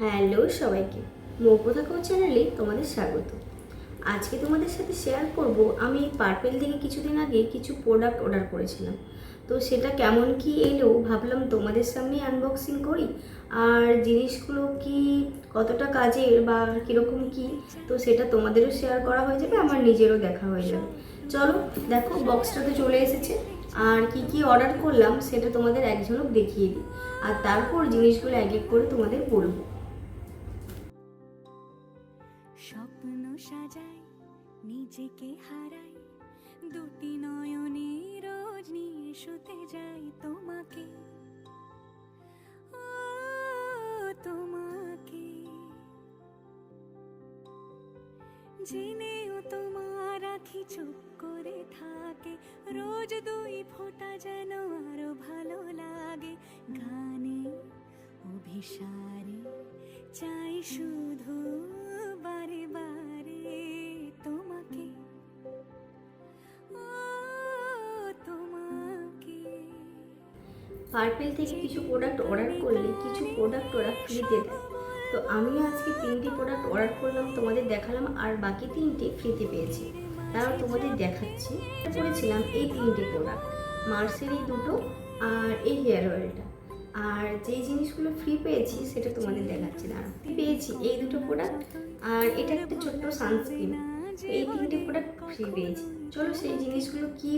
Hello সবাইকে, মৌপথা coach চ্যানেলে তোমাদের স্বাগত। আজকে তোমাদের সাথে শেয়ার করব আমি পার্পেল থেকে কিছুদিন আগে কিছু প্রোডাক্ট অর্ডার করেছিলাম। তো সেটা কেমন কি এলো ভাবলাম তোমাদের সামনে আনবক্সিং করি, আর জিনিসগুলো কি কতটা কাজের বা কীরকম কি, তো সেটা তোমাদেরও শেয়ার করা হয়ে যাবে, আমার নিজেরও দেখা হয়ে যাবে। চলো দেখো, বক্সটাতে চলে এসেছে। আর কি কি অর্ডার করলাম সেটা তোমাদের এক ঝলক দেখিয়ে দিই, আর তারপর জিনিসগুলো এক এক করে তোমাদের বলবো। স্বপ্ন সাজাই, নিজেকে হারাই, দুটি নয়নে রোজ নিয়ে শুতে যাই তোমাকে, ও তোমাকে। জেনেও তোমার আখি চুপ করে থাকে, রোজ দুই ফোঁটা যেন আরো ভালো লাগে। গানে অভিসারে চাই শুধু বারে বারে তোমাকে, ও তোমাকে। পার্পেল থেকে কিছু প্রোডাক্ট অর্ডার করলে কিছু প্রোডাক্ট ওরা ফ্রিতে দেয়। তো আমিও আজকে 3টি প্রোডাক্ট অর্ডার করলাম, তোমাদের দেখালাম, আর বাকি 3টে ফ্রিতে পেয়েছি, তারপর তোমাদের দেখাচ্ছি। করেছিলাম এই 3টে প্রোডাক্ট, মার্সের এই দুটো আর এই হেয়ার অয়েলটা। আর যেই জিনিসগুলো ফ্রি পেয়েছি সেটা তোমাদের দেখাচ্ছি। না পেয়েছি এই দুটো প্রোডাক্ট, আর এটা একটা ছোট্ট সানস্ক্রিন। এই 3টে প্রোডাক্ট ফ্রি পেয়েছি। চলো সেই জিনিসগুলো কি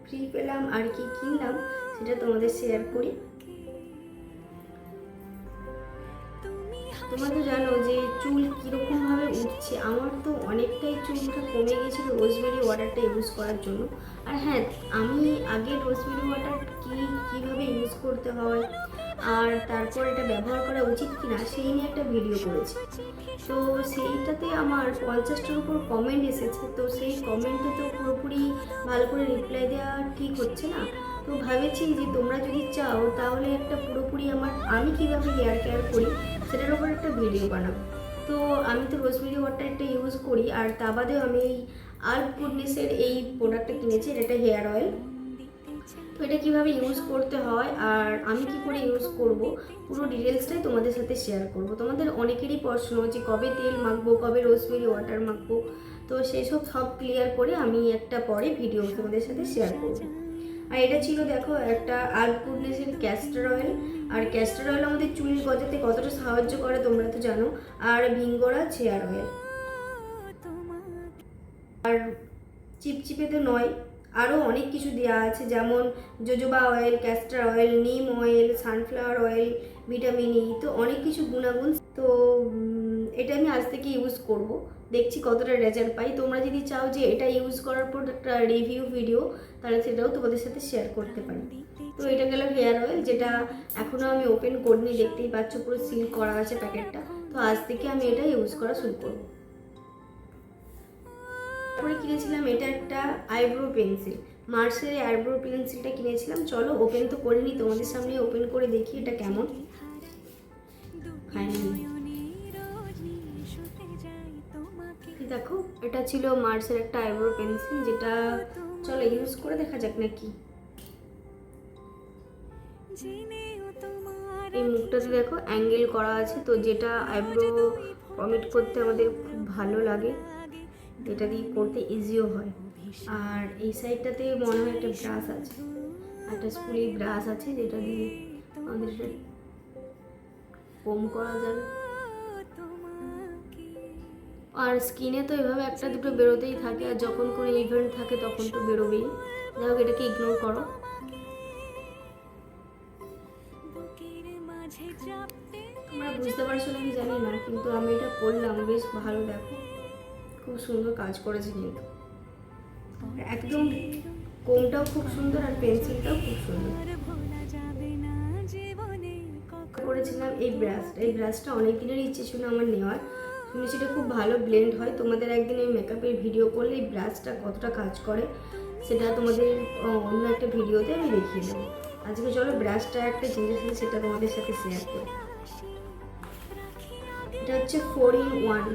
ফ্রি পেলাম আর কি কিনলাম সেটা তোমাদের শেয়ার করি। তোমরা তো জানো যে চুল কীরকমভাবে উঠছে, আমার তো অনেকটাই চুলটা কমে গেছিলো রোজমেরি ওয়াটারটা ইউজ করার জন্য। আর হ্যাঁ, আমি আগে রোজমেরি ওয়াটার কীভাবে ইউজ করতে হয় আর তারপর এটা ব্যবহার করা উচিত কিনা সেই নিয়ে একটা ভিডিও করেছি। তো সেইটাতে আমার 50টার উপর কমেন্ট এসেছে। তো সেই কমেন্টে তো পুরোপুরি ভালো করে রিপ্লাই দেওয়া ঠিক হচ্ছে না। তো ভেবেছি যে তোমরা যদি চাও তাহলে একটা পুরোপুরি আমি কীভাবে হেয়ার কেয়ার করি সেটার উপর একটা ভিডিও বানাবো। তো আমি তো রোজমেরি ওয়াটারটা ইউজ করি, আর তা বাদেও আমি এই আল্প গুডনেসের এই প্রোডাক্টটা কিনেছি। এটা হেয়ার অয়েল। তো এটা কীভাবে ইউজ করতে হয় আর আমি কি করে ইউজ করব পুরো ডিটেলসটাই তোমাদের সাথে শেয়ার করব। তোমাদের অনেকেরই প্রশ্ন যে কবে তেল মাখবো, কবে রোজমেরি ওয়াটার মাখবো, তো সেসব সব ক্লিয়ার করে আমি একটা পরে ভিডিও তোমাদের সাথে শেয়ার করব। আর এটা ছিল দেখো একটা আল্প গুডনেসের ক্যাস্টর অয়েল। আর ক্যাস্টর অয়েল আমাদের চুল গজাতে কতটা সাহায্য করে তোমরা তো জানো। আর ভিঙ্গরাজ হেয়ার অয়েল। আর চিপচিপে তো নয়, আরও অনেক কিছু দেওয়া আছে, যেমন জোজোবা অয়েল, ক্যাস্টর অয়েল, নিম oil, sunflower oil, vitamin E, তো অনেক কিছু গুণাগুণ। তো এটা আমি আজ থেকে ইউজ করব, দেখছি কতটা রেজাল্ট পাই। তোমরা যদি চাও যে এটা ইউজ করার পর একটা রিভিউ ভিডিও, তাহলে সেটাও তোমাদের সাথে শেয়ার করতে পারি। তো এটা গেল হেয়ার অয়েল, যেটা এখনও আমি ওপেন করিনি, দেখতেই পাচ্ছ পুরো সিল করা আছে প্যাকেটটা। তো আজ থেকে আমি এটা ইউজ করা শুরু করব। তারপরে কিনেছিলাম এটা একটা আইব্রো পেন্সিল, মার্সের এই আইব্রো পেন্সিলটা কিনেছিলাম। চলো ওপেন তো করিনি, তোমাদের সামনে ওপেন করে দেখি এটা কেমন। দেখো, এটা ছিল মার্সের একটা আইব্রো পেন্সিল, যেটা চলো ইউজ করে দেখা যাক নাকি। এই মুখটাতে দেখো অ্যাঙ্গেল করা আছে, তো যেটা আইব্রো কমিট করতে আমাদের খুব ভালো লাগে, এটা দিয়ে করতে ইজিও হয়। আর এই সাইডটাতে মনে হয় একটা ব্রাশ আছে, একটা স্পুলি ব্রাশ আছে, যেটা দিয়ে আমাদের কম করা যাবে। আর স্কিনে তো এভাবে একটা দুটো বেরোতেই থাকে, আর যখন কোনো ইভেন্ট থাকে তখন তো বেরোবেই। যাই হোক, এটাকে ইগনোর করো। তোমরা বুঝতে পারছো নাকি জানি না, কিন্তু আমি এটা করলাম বেশ ভালো। দেখো খুব সুন্দর কাজ করেছে, কিন্তু একদম কোমটাও খুব সুন্দর আর পেন্সিলটাও খুব সুন্দর করেছিলাম। এই ব্রাশটা অনেক দিনের ইচ্ছে ছিল আমার নেওয়ার, শুনেছি এটা খুব ভালো ব্লেন্ড হয়। তোমাদের একদিন এই মেকআপের ভিডিও করলে এই ব্রাশটা কতটা কাজ করে সেটা তোমাদের অন্য একটা ভিডিওতে আমি দেখিয়ে দেবো। আজকে চলো ব্রাশটা একটা জিনিস আছে সেটা তোমাদের সাথে শেয়ার করি। এটা হচ্ছে 4-in-1,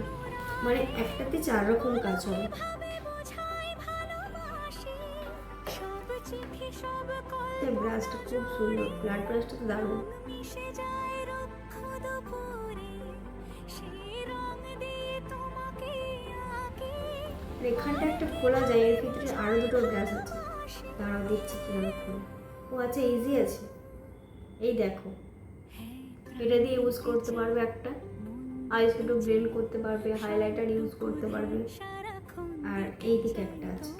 মানে একটাতে 4 রকম কাজ হয়। ব্রাশটা খুব সুন্দর, ফ্ল্যাট ব্রাশটা তো দারুণ। আর এখানটা একটা খোলা যায়, এর ভিতরে আরও দুটো ব্রাশ আছে, দাঁড়াও দেখছি কীভাবে খুলে। ও আচ্ছা, ইজি আছে। এই দেখো, এটা দিয়ে ইউজ করতে পারবে, একটা আইশ্যাডো ব্লেন্ড করতে পারবে, হাইলাইটার ইউজ করতে পারবে। আর এই দিকে একটা আছে,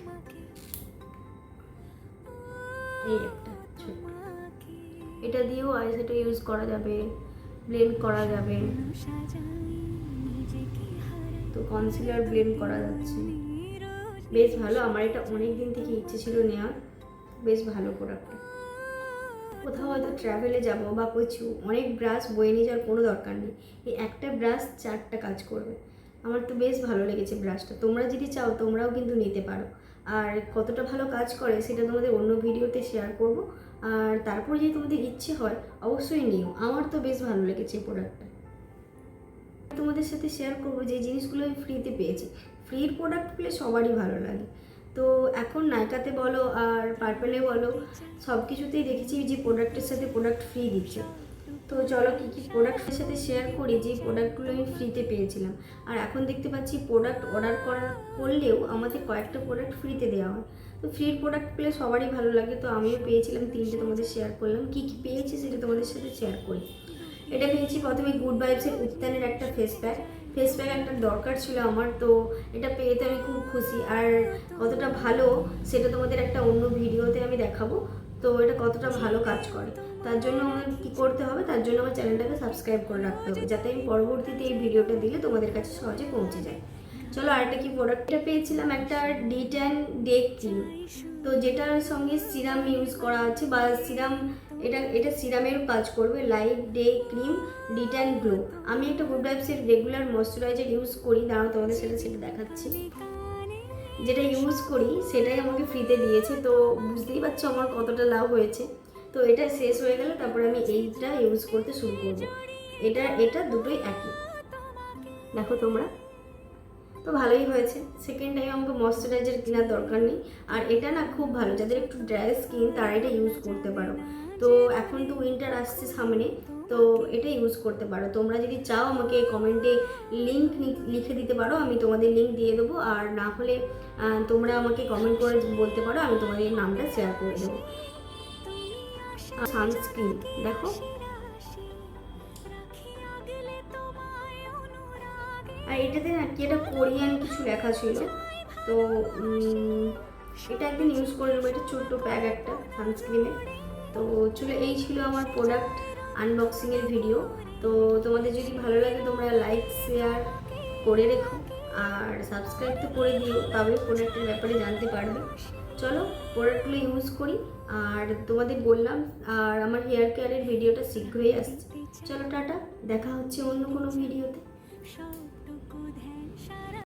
এই একটা ছোট্ট, এটা দিয়েও আইশ্যাডো ইউজ করা যাবে, ব্লেন্ড করা যাবে। তো কনসিলার ব্লেন্ড করা যাচ্ছে, বেশ ভালো। আমার এটা অনেক দিন থেকে ইচ্ছে ছিল নেওয়ার, বেশ ভালো প্রোডাক্টটা। কোথাও হয়তো ট্রাভেলে যাব বা কিছু, অনেক ব্রাশ বয়ে নিয়ে যাওয়ার কোনো দরকার নেই, এই একটা ব্রাশ 4টা কাজ করবে। আমার তো বেশ ভালো লেগেছে ব্রাশটা। তোমরা যদি চাও তোমরাও কিন্তু নিতে পারো। আর কতটা ভালো কাজ করে সেটা তোমাদের অন্য ভিডিওতে শেয়ার করব। আর তারপর যদি তোমাদের ইচ্ছে হয় অবশ্যই নিও, আমার তো বেশ ভালো লেগেছে এই প্রোডাক্টটা। তোমাদের সাথে শেয়ার করবো যে জিনিসগুলো আমি ফ্রিতে পেয়েছি। ফ্রির প্রোডাক্ট পেলে সবারই ভালো লাগে। তো এখন নাইকাতে বলো আর পার্পেলে বলো, সব কিছুতেই দেখেছি যে প্রোডাক্টের সাথে প্রোডাক্ট ফ্রি দিচ্ছে। তো চলো কী কী প্রোডাক্টের সাথে শেয়ার করি যে প্রোডাক্টগুলো আমি ফ্রিতে পেয়েছিলাম। আর এখন দেখতে পাচ্ছি প্রোডাক্ট অর্ডার করলেও আমাদের কয়েকটা প্রোডাক্ট ফ্রিতে দেওয়া হয়। তো ফ্রির প্রোডাক্ট পেলে সবারই ভালো লাগে। তো আমিও পেয়েছিলাম 3টে, তোমাদের শেয়ার করলাম। কী কী পেয়েছি সেটা তোমাদের সাথে শেয়ার করি। এটা পেয়েছি প্রথমে গুড ভাইবসের উত্তানের একটা ফেস প্যাক একটা দরকার ছিল আমার, তো এটা পেয়ে তো আমি খুব খুশি। আর কতটা ভালো সেটা তোমাদের একটা অন্য ভিডিওতে আমি দেখাবো। তো এটা কতটা ভালো কাজ করে তার জন্য আমার কী করতে হবে, তার জন্য আমার চ্যানেলটাকে সাবস্ক্রাইব করে রাখতে হবে, যাতে আমি পরবর্তীতে এই ভিডিওটা দিলে তোমাদের কাছে সহজে পৌঁছে যায়। চলো আরেকটা কি প্রোডাক্টটা পেয়েছিলাম, একটা ডিট্যান ডে ক্রিম। তো যেটার সঙ্গে সিরাম ইউজ করা আছে বা সিরাম, এটা সিরামের কাজ করবে। Light day cream de-tan glow. আমি একটা গুড ভাইবসের রেগুলার ময়শ্চারাইজার ইউজ করি, দাঁড়াও তোমাদের সেটা দেখাচ্ছি। যেটা ইউজ করি সেটাই আমাকে ফ্রিতে দিয়েছে, তো বুঝতেই পারছো আমার কতটা লাভ হয়েছে। তো এটা শেষ হয়ে গেলে তারপরে আমি এইটা ইউজ করতে শুরু করবো। এটা দুটোই একই, দেখো তোমরা। তো ভালোই হয়েছে। সেকেন্ড টাইম আমাকে ময়শ্চারাইজার কেনার দরকার নেই। আর এটা না খুব ভালো, যাদের একটু ড্রাই স্কিন তারা এটা ইউজ করতে পারো। তো এখন তো উইন্টার আসছে সামনে, তো এটা ইউজ করতে পারো। তোমরা যদি চাও আমাকে কমেন্টে লিঙ্ক লিখে দিতে পারো, আমি তোমাদের লিঙ্ক দিয়ে দেবো। আর না হলে তোমরা আমাকে কমেন্ট করে বলতে পারো, আমি তোমাদের নামটা শেয়ার করে দেবো। সানস্ক্রিন দেখো, আর এটাতে না কি একটা কোরিয়ান কিছু লেখা ছিল। তো এটা একদিন ইউজ করে নেবো। এটা ছোট্ট প্যাক একটা সানস্ক্রিনের। তো চলো, এই ছিল আমার প্রোডাক্ট আনবক্সিংয়ের ভিডিও। তো তোমাদের যদি ভালো লাগে তোমরা লাইক শেয়ার করে রেখো, আর সাবস্ক্রাইব তো করে দিও, তবে প্রোডাক্টের ব্যাপারে জানতে পারবে। চলো প্রোডাক্টগুলো ইউজ করি। আর তোমাদের বললাম, আর আমার হেয়ার কেয়ারের ভিডিওটা শীঘ্রই আসছে। চলো টাটা, দেখা হচ্ছে অন্য কোনো ভিডিওতে।